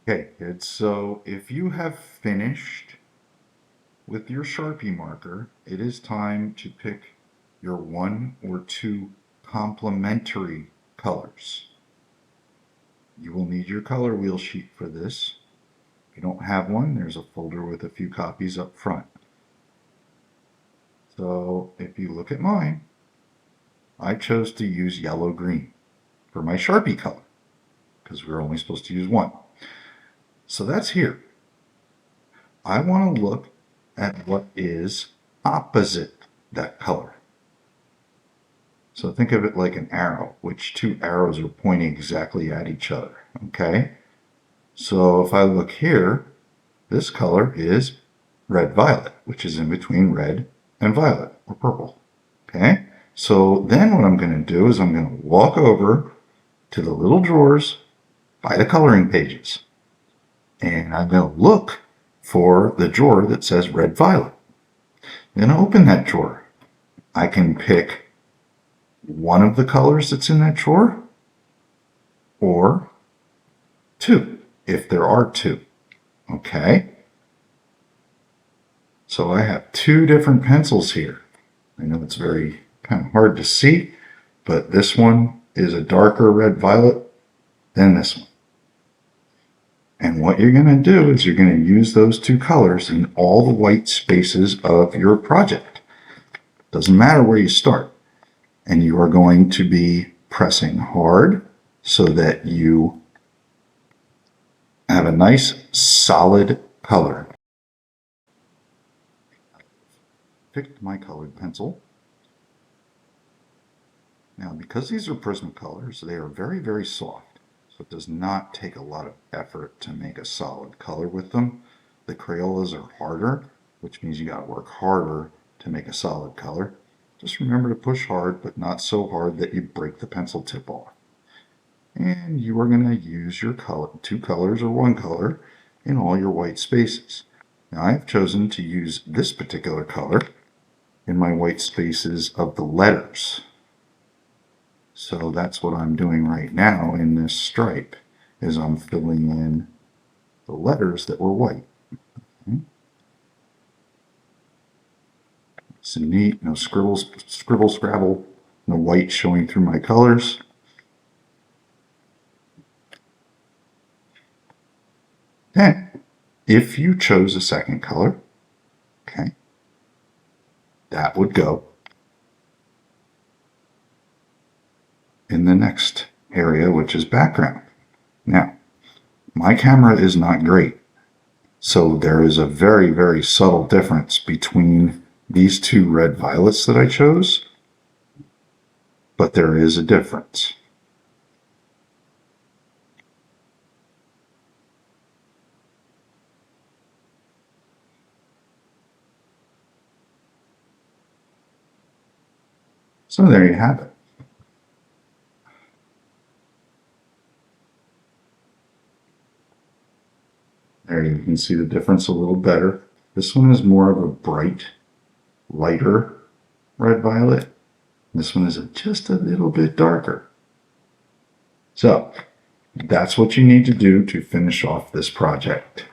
Okay, kids, so if you have finished with your Sharpie marker, it is time to pick your one or two complementary colors. You will need your color wheel sheet for this. If you don't have one, there's a folder with a few copies up front. So if you look at mine, I chose to use yellow-green for my Sharpie color because we're only supposed to use one. So that's here. I want to look at what is opposite that color. So think of it like an arrow, which two arrows are pointing exactly at each other, okay? So if I look here, this color is red-violet, which is in between red and violet, or purple, okay? So then what I'm going to do is I'm going to walk over to the little drawers by the coloring pages, and I'm going to look for the drawer that says red-violet. Then open that drawer. I can pick one of the colors that's in that drawer, or two, if there are two. Okay? So I have two different pencils here. I know it's very kind of hard to see, but this one is a darker red-violet than this one. And what you're going to do is you're going to use those two colors in all the white spaces of your project. Doesn't matter where you start. And you are going to be pressing hard so that you have a nice solid color. Picked my colored pencil. Now, because these are Prismacolors, they are very, very soft. So it does not take a lot of effort to make a solid color with them. The Crayolas are harder, which means you got to work harder to make a solid color. Just remember to push hard, but not so hard that you break the pencil tip off. And you are going to use your color, two colors or one color in all your white spaces. Now I've chosen to use this particular color in my white spaces of the letters. So that's what I'm doing right now in this stripe, is I'm filling in the letters that were white. Okay. It's neat, no scribble, scrabble, no white showing through my colors. Then, if you chose a second color, okay, that would go in the next area, which is background. Now, my camera is not great, so there is a very, very subtle difference between these two red violets that I chose, but there is a difference. So there you have it. There you can see the difference a little better. This one is more of a bright, lighter red violet. This one is just a little bit darker. So that's what you need to do to finish off this project.